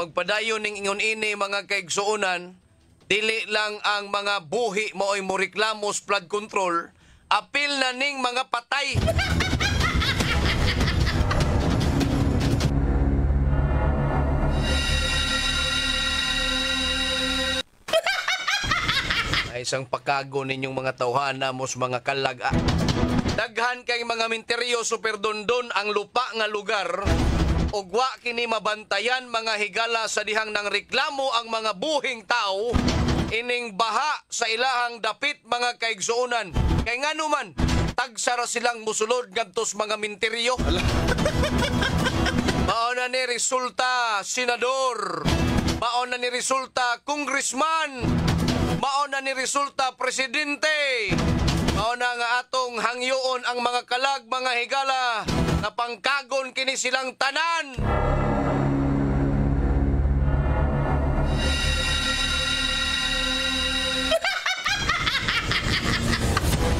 magpadayon ning ingon ini mga kaigsuonan, dili lang ang mga buhi mao'y moreklamos flood control, apil na ning mga patay. Ay isang pakago ninyong mga tawhana mos mga kalag. Daghan kay mga minteryo super dondon ang lupa nga lugar. Ugwa kini mabantayan mga higala sa dihang nang reklamo ang mga buhing tao ining baha sa ilahang dapit mga kaigsuonan. Kay ngano man tagsara silang musulod ngadtos mga minteryo. Mao na ni resulta senador. Mao na ni resulta congressman. Mao na ni resulta presidente. Mao na nga atong hangyoon ang mga kalag mga higala na pangkagon kini silang tanan.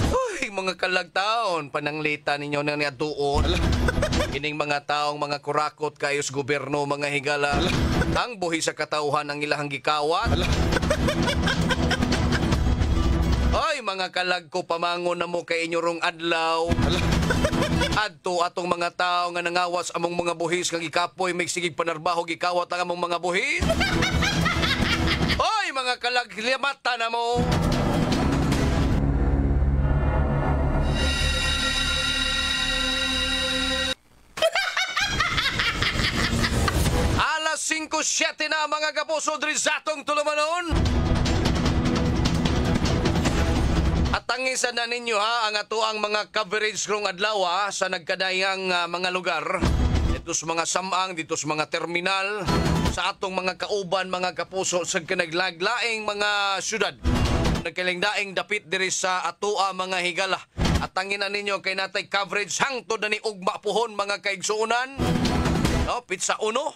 Uy, mga kalag taon, pananglita ninyo na niatuon. Kining mga taong mga kurakot kayos gobyerno mga higala. Ang buhi sa katauhan ang ilahang gikawat. Ay, mga kalag ko, pamangon na mo kay inyo rong adlaw. Adto atong mga tao nga nangawas among mga buhis kang ikapoy may sigig panarbaho gikawat ang among mga buhis. Ay, mga kalag, limata na mo. Alas 5:07 na mga kapuso diri sa atong tulumanon. At tangisan na ninyo ha ang atoang mga coverage krong adlaw sa nagkadayang mga lugar. Dito sa mga samang, dito sa mga terminal, sa atong mga kauban, mga kapuso sa kanaglaglaing mga syudad. Nagkalingdaing dapit diri sa atoa mga higala. At tanginan ninyo kay natay coverage hangtod na ni ugma puhon mga kaigsuunan. No, pizza uno.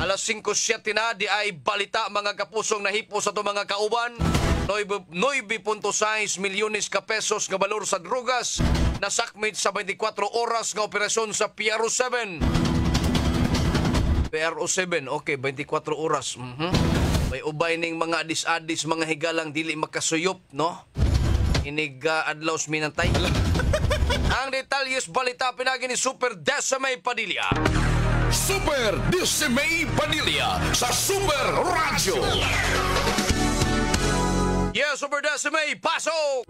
Alas 5:07 na di ay balita mga kapusong nahipo sa ito mga kauban. 9.6 milyones ka pesos nga balor sa drogas na sakmit sa 24 oras nga operasyon sa PRO7. PRO7, okay, 24 oras. May ubay ning mga adis-adis, mga higalang dili makasuyop, no? Inig adlaws minantay. Ang detalyes balita pinagi ni Super Desamay Padilla. Super Desamay Padilla sa Super Radio. Yeah, Super Desamay, pasok!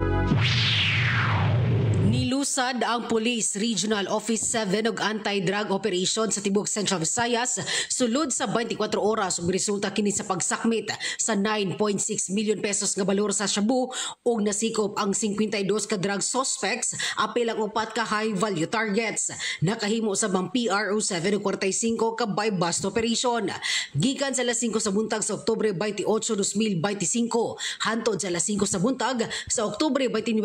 Nilusad ang Police Regional Office 7 og Anti-Drug Operation sa Tibok Central Visayas sulod sa 24 oras ug resulta kini sa pagsakmit sa 9.6 million pesos nga balor sa shabu ug nasikop ang 52 ka drug suspects apil ang 4 ka high value targets. Nakahimo sa bang PRO7 ug 45 ka buy bust operation. Gikan sa alas 5 sa buntag sa Oktubre 28, 2025 hantod sa alas 5 sa buntag sa Oktubre 29,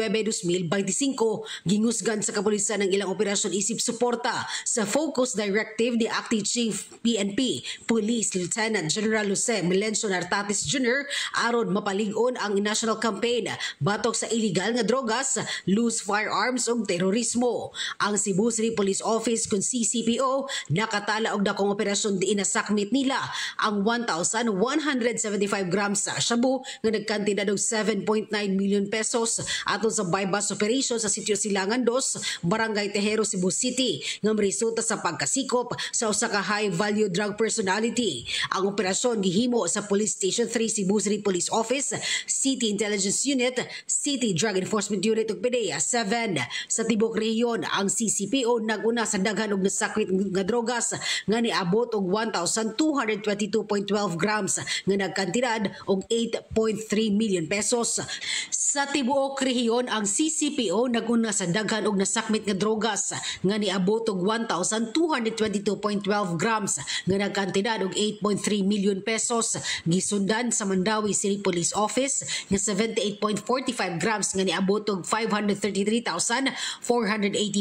2025 gingusgan sa kapulisan ng ilang operasyon isip suporta sa Focus Directive ni Acting Chief PNP Police Lieutenant General Jose Melencio Nartates Jr. aron mapalig-on ang national campaign batok sa illegal nga drogas, loose firearms ug terorismo. Ang Cebu City Police Office kung CCPO nakatala og dakong operasyon diin nasakmit nila ang 1,175 grams sa shabu nga nagkantidad og 7.9 million pesos aton sa buy-bust operation sa sitio Silangan 2, Barangay Tejero, Cebu City nga resulta sa pagkasikop sa usa ka high-value drug personality. Ang operasyon gihimo sa Police Station 3 Cebu City Police Office, City Intelligence Unit, City Drug Enforcement Unit ug PDEA 7. Sa tibok rehiyon, ang CCPO naguna sa daghan og nasakwit nga drogas nga niabot og 1,222.12 grams nga nagkantidad og 8.3 million pesos. Sa tibuok rehiyon, ang CCPO naguna sa daghan og nasakmit nga drogas nga niabot og 1,222.12 grams nga nagkantidad og 8.3 million pesos. Gisundan sa Mandawi City Police Office nga 78.45 grams nga niabot og 533,480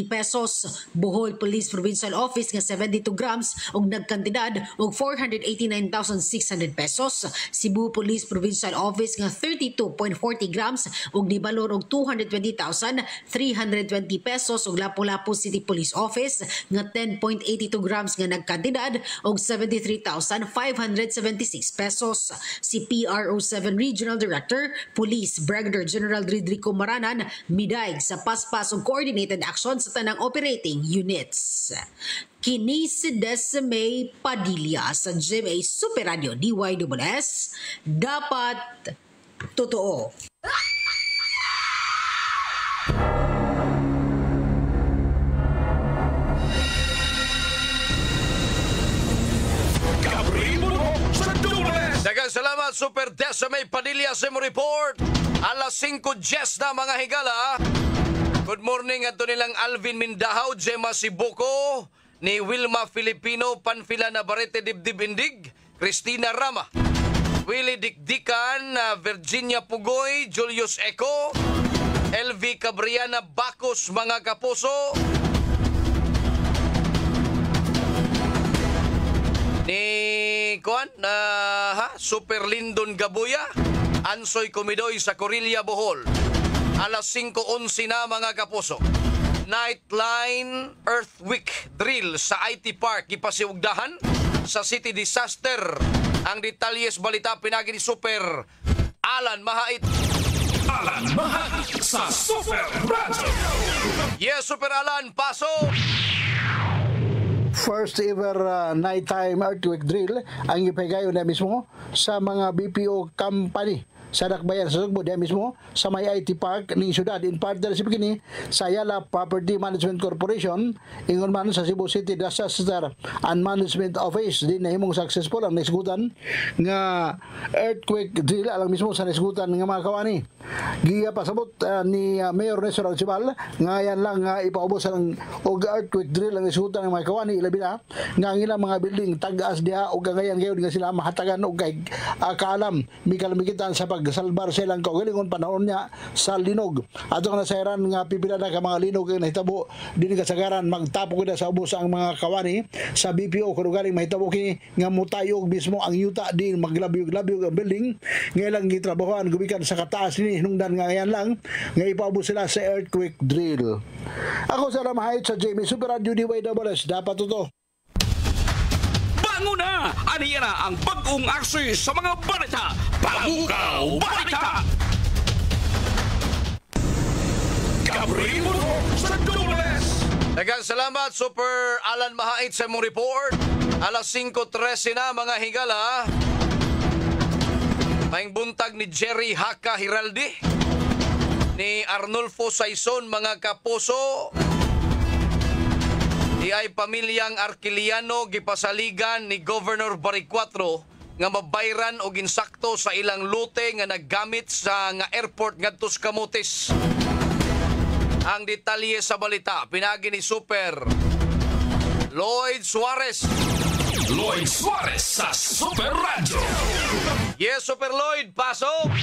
pesos. Bohol Police Provincial Office nga 72 grams og nagkantidad og 489,600 pesos. Cebu Police Provincial Office nga 32.40 grams og nibalor og 220,325 120 pesos ug Lapu-Lapu City Police Office nga 10.82 grams nga nagkantidad og 73,576 pesos. Si PRO7 Regional Director Police Brigadier General Rodrigo Maranan midaig sa paspas ug coordinated action sa tanang operating units. Kini si Desmay Padilla sa GMA Super Radio DYSS. Dapat totoo. Daghang salamat Super Desmay Padilla sa mo report. Alas 5:10 na mga higala. Good morning ato nilang Alvin Mindahaw, Gemma Sibuko, ni Wilma Filipino, Panfila Navarrete Dibdib Indig, Cristina Rama, Willie Dikdikan, Virginia Pugoy, Julius Eco, LV Cabriana Bacos mga kapuso, ni Super Lindon Gabuya, Ansoy Comidoy sa Corilla Bohol. Alas 5:11 na mga kapuso. Nightline Earthquake Drill sa IT Park gipasiugdahan sa City Disaster. Ang detalyes balita pinagi ni Super Alan Mahait. Alan Mahait sa Super Radio. Yes, Super Alan, paso! First ever nighttime earthquake drill ang ipahigayon na mismo sa mga BPO company sa Dakbayan sa Sugbo, diyan mismo sa may IT Park ng syudad. In partner si Bikini sa Ayala Property Management Corporation, ingon man sa Cebu City Disaster and Management Office. Din na himong successful ang naisgutan nga earthquake drill alang mismo sa naisgutan nga mga kawani. Giya pasabot ni Mayor Nestor Alcibal nga yan lang ipaubos ang earthquake drill ang naisgutan ng mga kawani. Ilabi na nga ang ilang mga building tag-as diha o gangayan kayo nga sila mahatagan o kay kaalam may kalamikitan sa pagsalbar silang kaugalingon panahon niya sa linog. Ato nga nasairan nga pipila na ka mga linog ang nahitabo din kasagaran magtapo kita sa ubos ang mga kawani sa BPO kung galing mahitabo kini nga mutayog mismo ang yuta din maglabyog-labyog ang building nga ilang gitrabahoan gumikan sa kataas ni hinungdan nga ngayon lang nga ipaubos sila sa earthquake drill. Ako sa Ramahait sa JMA Super Radio DYSS. Dapat totoo. Banguna! Aniya na ang bagong aksi sa mga balita. Pamukaw Balita! Gabriel sa Dubles! Daghang salamat Super Alan Mahait sa mong report. Alas 5:13 na mga higala. Maing buntag ni Jerry Haka Hiraldi, ni Arnulfo Saison mga kapuso. Di ay pamilyang Arquiliano gipasaligan ni Governor Baricuatro nga mabayran og insakto sa ilang lute nga naggamit sa nga airport ngadto sa Camotes. Ang detalye sa balita pinagi ni Super Lloyd Suarez. Lloyd Suarez sa Super Radio. Yes, Super Lloyd, pasok!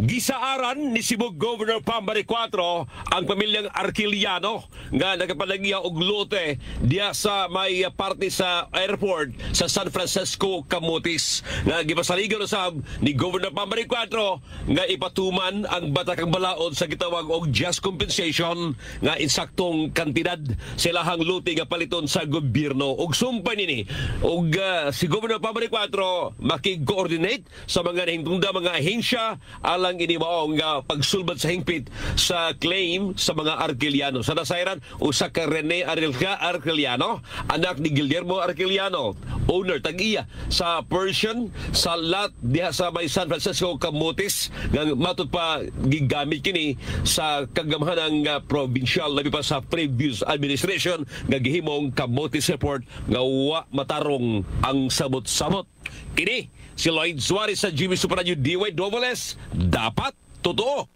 Gisaaran ni Cebu Governor Pambari 4 ang pamilyang Arquiliano nga nagapalagiya og lote diya sa may parte sa airport sa San Francisco, Camotes. Nga gipasaligan usab ni Governor Pambari 4 nga ipatuman ang batakang balaod sa gitawag og just compensation nga insaktong kantidad sa ilahang lote nga paliton sa gobyerno. Og sumpay nini og si Governor Pambari 4 makig-coordinate sa mga nahintungda mga ahensya alang inibaong pagsulbad sa hingpit sa claim sa mga Arquiliano. Sa nasairan, usa ka Rene Arquiliano, anak ni Guillermo Arquiliano, owner tag-iya sa Persian sa lot diha sa may San Francisco, Camotes, nga matod pa gigamit kini sa kagamhanang provincial labi pa sa previous administration nga gihimong Camotes Report nga wa matarong ang sabot-sabot. Kini si Lloyd Suarez sa Jimmy Super Radio DYSS. Dapat totoo.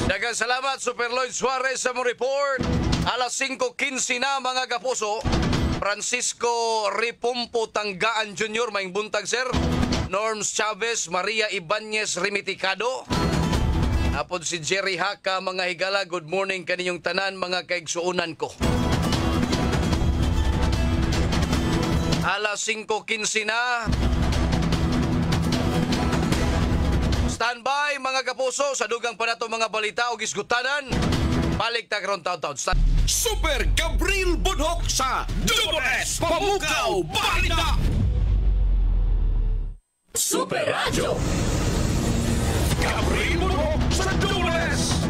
Daghang salamat Super Lloyd Suarez sa mong report. Alas 5:15 na mga kapuso. Francisco Ripumpo Tanggaan Jr. maing buntag sir. Norms Chavez, Maria Ibanez Rimiticado, Hapon si Jerry Haka, mga higala. Good morning kaninyong tanan, mga kaigsuunan ko. Alas 5:15 na. Standby, mga kapuso, sa dugang pa na to mga balita o gisgutanan. Balik ta karon taon-taon. Super Gabriel Bunhok sa Double S Pamukaw Balita. Super Radio. Gabriel Bunhok sa Double S.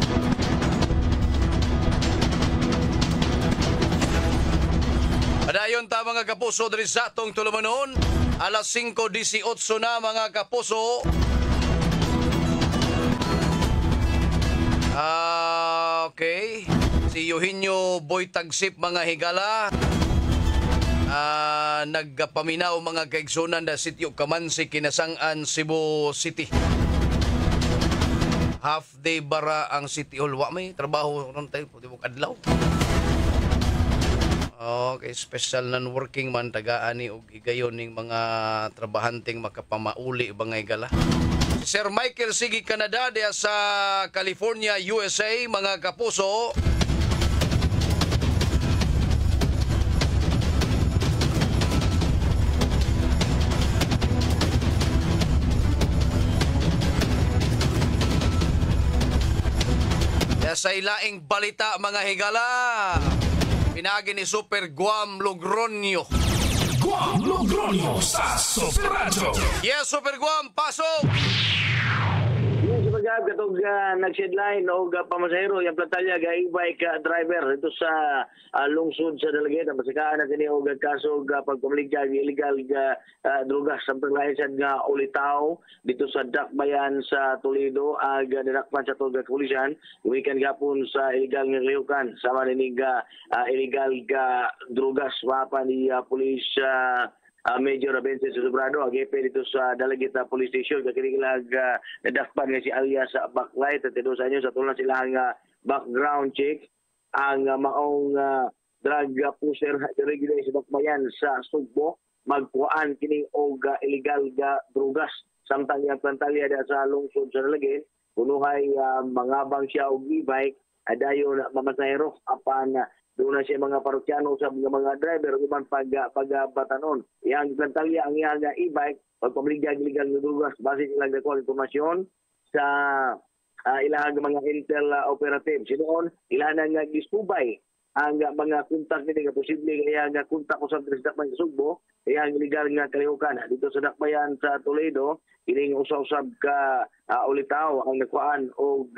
Padayon ta mga kapuso diri sa atong tulumanon. Alas 5:18 na mga kapuso. Okay. Si Eugenio Boy Tagsip, mga higala. Nagpaminaw mga kaigsunan na sitio Kamansi, Kinasangan, Cebu City. Half day bara ang City Hall. Wa may trabaho ron tayo. Pwede mo kadlaw. Okay, special non-working man tagaan ni og higayon ning mga trabahanteng makapamauli mga higala. Sir Michael Sigi Canada diya sa California, USA, mga kapuso. Diya sa ilaing balita, mga higala. Pinagi ni Super Guam Logronyo. Guam Logronyo sa Super Radio. Yes, Super Guam, pasok! Yung sa pagkab, katong nag-sidline o pamasahero, yung platalya, e-bike driver ito sa lungsod sa Dalageta. Masakaan natin yung kaso pagpamaligyan illegal drugas sa paglahisan nga ulitaw dito sa Dakbayan sa Toledo, dinakpan sa Tolga Kulisan, weekend gapon sa illegal nga kayukan. Sama ninig illegal drugas, wapa ni Police Major Abences Sobrado, agepe dito sa Dalagita Police Station. Kakinilag nadakpan nga si alias Backlight at ito sa inyo sa tulang silang background check ang maong drug pusher regular sa Dakbayan sa Sugbo magkuhaan kining og illegal drugas samtang yang plantalya sa lungsod sa Dalagit punuhay mangabang siya og e-bike adayon mamasahero apan doon na siya mga parokyano sa mga driver uban pagbatanon. Iyang plantalya ang iyang e-bike pagpamaligyan-ligan ng drugas base ilang nakuha informasyon sa ilang mga intel operative. Sinoon ilang nga gispubay ang mga kontak nila nga posible iyang kontak usab sa Dakbayan sa Sugbo, iyang illegal nga kalihukan dito sa Dakbayan sa Toledo, ining usab ka ulitaw ang nakuhaan og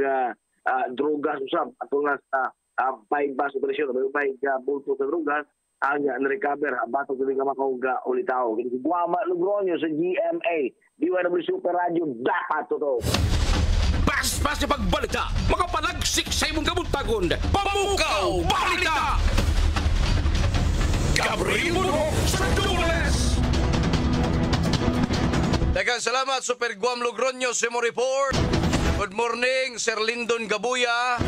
drugas usab atong sa 5 bus operasyon, may bulto sa drugas ang na-recover bato sa mga makauga ulitaw. Guama Logronyo sa GMA, DYW Super Radio, dapat totoo. Bas-bas na pagbalita, makapalagsik sa imong kabuntagon, Pamukaw Balita! Gabriel Bunhok sa Double S. Daghang salamat, Super Guam Logronyo, sa mo report. Good morning, Sir Lyndon Gabuya.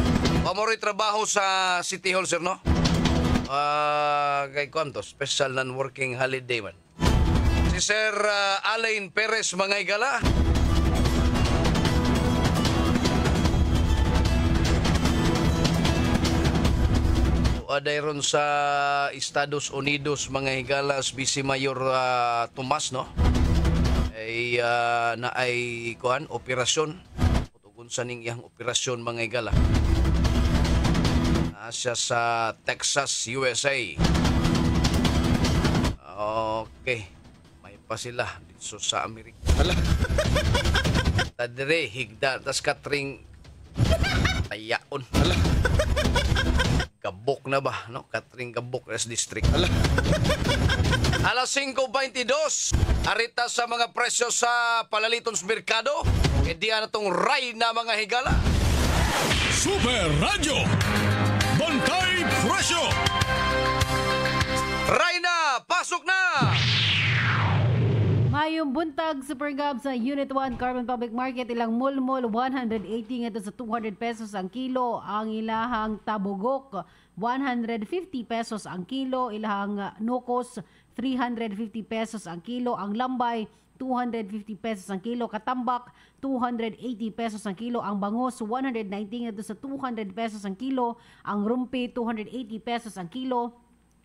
Pamori trabaho sa City Hall, sir, no? Kay Kwanto, special non-working holiday man. Si Sir Alain Perez, mga higala. Aday ron sa Estados Unidos, mga higalas, Vice Mayor Tomas, no? Ay naay kuan operasyon. Tugon sa ning iyang operasyon, mga higala. Siya sa Texas, USA. Okay. May pa sila dito sa Amerika. Tadire, higda. Tas katring tayaon. Gabok na ba? No? Katring Gabok as district. Alas 5:22. Arita sa mga presyo sa palaliton sa merkado. E diyan na tong Rayna, mga higala. Super Radio. Bantay Presyo. Rayna, pasok na! Mayong buntag, Super Gab sa Unit 1 Carbon Public Market, ilang mulmol 180 nga sa 200 pesos ang kilo. Ang ilahang tabugok 150 pesos ang kilo. Ilahang nukos 350 pesos ang kilo. Ang lambay, 250 pesos ang kilo. Katambak, 280 pesos ang kilo. Ang bangus, 119 ngadto sa 200 pesos ang kilo. Ang rumpi, 280 pesos ang kilo.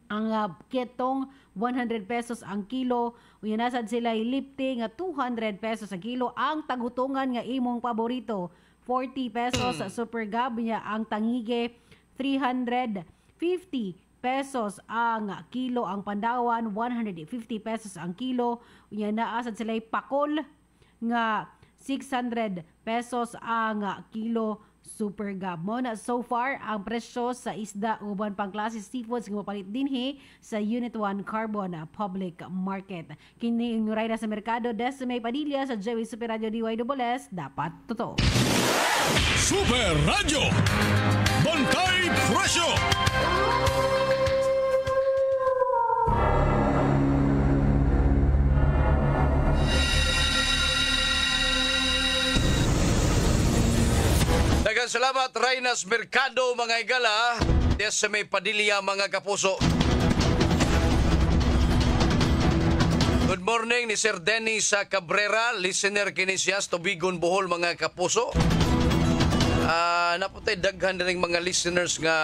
Ang ketong, 100 pesos ang kilo. Uyanasad sila lipti nga 200 pesos ang kilo. Ang tagutungan nga imong paborito, 40 pesos. Super Gab niya ang tangige, 350 pesos ang kilo. Ang pandawan, 150 pesos ang kilo. Uyanasad sila pakol nga 600 pesos ang kilo. Super Gab mo na so far ang presyo sa isda uban pang klase seafoods nga mapalit dinhi sa Unit 1 Carbon Public Market. Kini inyuray na sa merkado des May Padilla sa Joey Super Radio DYSS, dapat totoo. Super Radio Bantay Presyo. Daghang salamat Rainas Mercado mga igala. Des sa May Padilla mga kapuso. Good morning ni Sir Dennis Cabrera, listener kini siya sa Tubigon, Bohol mga kapuso. Naputay daghan ring mga listeners nga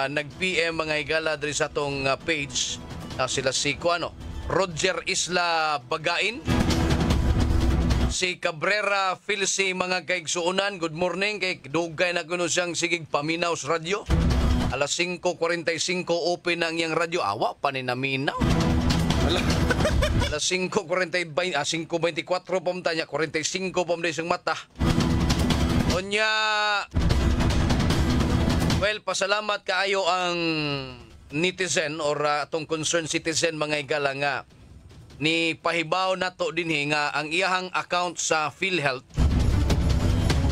nag-PM mga igala diri sa atong page. Sila si Roger Isla Bagain, si Cabrera Filsi mga kaigsuunan. Good morning kay dugay na kuno siyang sigig paminaw sa radyo. Alas 5:45 open ang iyang radyo. Awa pa ni naminaw. Alas 5:24 pamta niya, 45 pamda siyang mata. Onya, well, pasalamat kaayo ang netizen or atong concerned citizen mga igala nga ni pahibaw nato dinhi nga ang iyahang account sa PhilHealth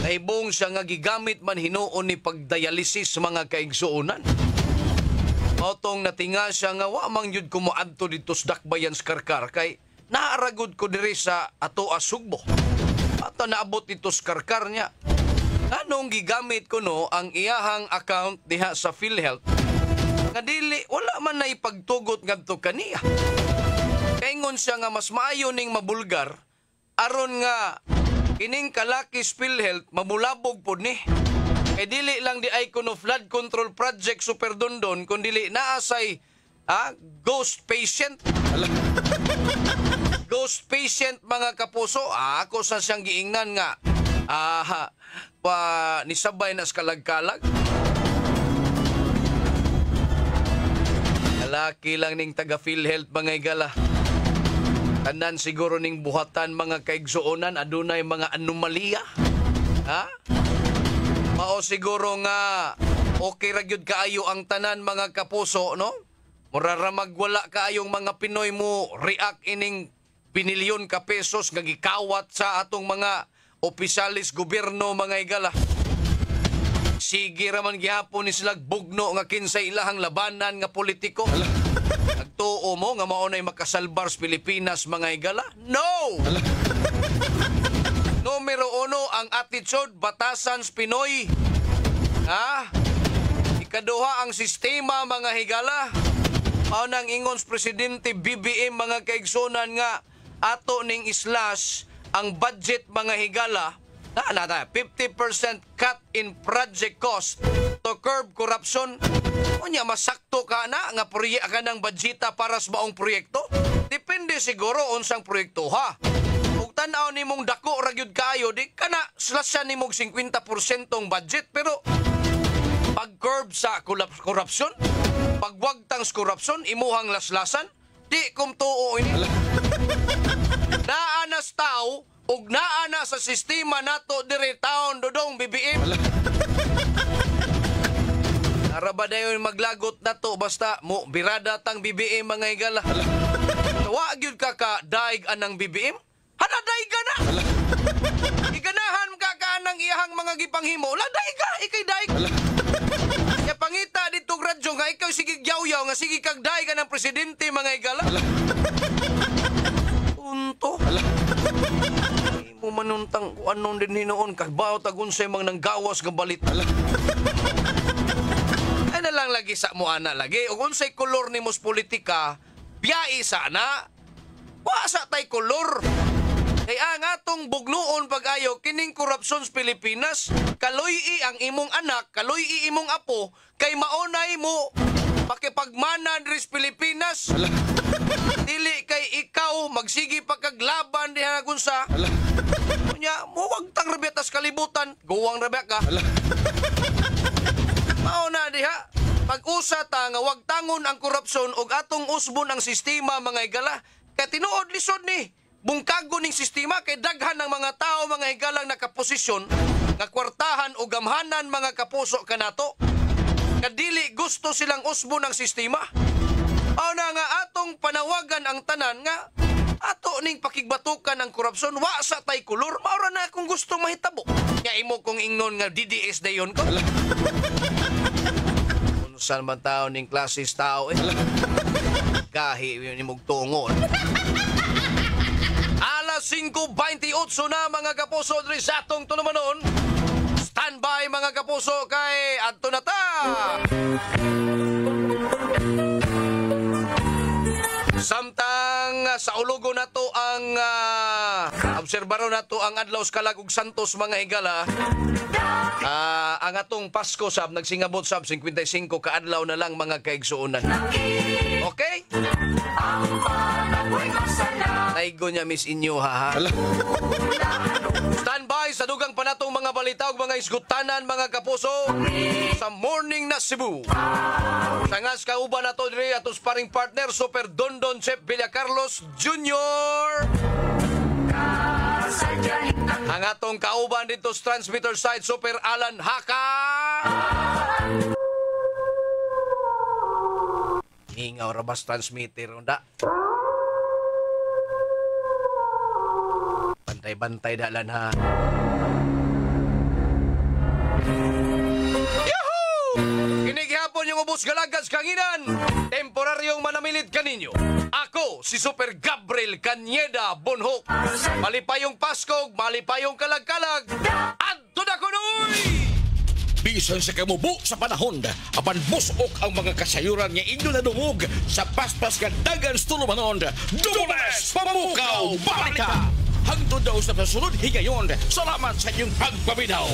nahibong siya nga gigamit man hinuon ni pagdialysis mga kaigsuonan. Mautong natinga siya nga wa mang yud ko moadto dito sa Dakbayan sa Karkar kay naaragod ko diri sa ato Sugbo. Ato naabot dito sa Karkar niya. Anong gigamit ko no ang iyahang account diha sa PhilHealth nga dili wala man na ipagtugot ngadto kaniya. Kaingon siya nga mas maayo ning mabulgar aron nga kining kalakis PhilHealth mamulabog pod ni. Kay dili lang di ay kuno flood control project Super Dondon kundi dili naasay ghost patient. Ghost patient mga kapuso. Ako sa siyang giingnan nga nisabay na sa kalag-kalag. Kalaki lang ning taga PhilHealth mga igala. Tanan siguro ning buhatan mga kaigsuonan adunay mga anomalya. Mao siguro nga okay ra gyud kaayo ang tanan mga kapuso no? Muraramag wala kaayong mga Pinoy mo react ining binilyon ka pesos nga gikawat sa atong mga opisyalis gobyerno mga igala. Sige raman gihapon ni sila bugno nga kinsay ilahang labanan nga politiko. Nagtuo mo nga maunay makasalbar sa Pilipinas mga igala? No! Numero 1 ang attitude batasan sa Pinoy. Ikaduha ang sistema mga higala. Maunang ingon sa Presidente BBM mga kaigsunan nga ato ning slash ang budget mga higala 50% cut in project cost to curb corruption. Unya masakto ka na nga ka ng budgeta para sa maong proyekto? Depende siguro unsang proyekto ha. Ug tan-aw nimong dako ra gyud kaayo di kana slashan nimong 50% budget pero pag curb sa corruption, pagwagtang sa corruption imuhang laslasan di kumtuo ini. Naanas tao ug naana sa sistema nato diri taon dodong BBM. Araba dayon maglagot nato basta mo birada tang BBM mga igala. Wa gyud ka daig anang BBM? Hana daig ka na. Iganahan ka anang iyahang mga gipanghimo. La daig ka, ikay daig. Ya pangita dito radyo nga ikaw sige yaw-yaw nga sige kag daig anang presidente mga igala. Punto. Mo manuntang anon din hinoon kagbaw tagun sa mga nanggawas nga balit. Ay na lang lagi sa mo ana lagi ug unsay kolor nimos politika biyai sana. Wasa tay kolor. Kay ang atong bugnuon pag-ayo kining korupsyon sa Pilipinas, kaloy-i ang imong anak, kaloy-i imong apo, kay maunay mo makipagmana diri sa Pilipinas. Dili kay ikaw magsigi pagkaglaban diha gunsa. Nya mo wag tang rebetas kalibutan, guwang rebek ka. Mauna diha. Pag-usa ta nga wag tangon ang korupsyon ug atong usbon ang sistema mga higala. Kay tinuod lisod ni bungkago ning sistema kay daghan ng mga tao mga higalang nakaposisyon nga kwartahan o gamhanan mga kapuso kanato. Kadili gusto silang usbon ng sistema. Aw na nga atong panawagan ang tanan nga ato ning pakigbatukan ang korupsyon wa sa tay kulor. Maura na akong gusto mahitabo. Nga imo kong ingnon nga DDS dayon ko. Unsan man tao ning klasis tao eh. Kahi ni mugtungon. Alas 5:28 na mga kapuso diri sa atong tulumanon. Standby mga kapuso kay adto na ta. Samtang sa ulogo na to ang obserbaro na to ang adlaw sa Kalag ug Santos mga higala. Ang atong Pasko sab nagsingabot sab 55 ka adlaw na lang mga kaigsuonan. Okay? Naigo niya miss inyo ha. Standby sa dugang pa natong mga balita ug mga isgutanan mga kapuso sa Morning na Cebu. Sangas kauban nato diri atos paring partner Super Dondon Chef Villacarlos Jr. Ang atong kauban dito sa transmitter site Super Alan Haka. Ingaw rabas transmitter onda. Bantay-bantay dalan ha. Yahoo! Kinigihapon yung ubos galagas kanginan. Temporaryong manamilid kaninyo. Ako, si Super Gabriel Cañeda Bonhoc. Malipayong Pasko, malipayong kalag-kalag. Adto na kunoy! Bisan sa kamubo sa panahon, apan busok ang mga kasayuran nga inyo na dungog sa paspas ka dagan sa tulumanon. Dumas Pamukaw Balita! Hangtod daw sa pasunod higayon. Salamat sa inyong pagpabinaw.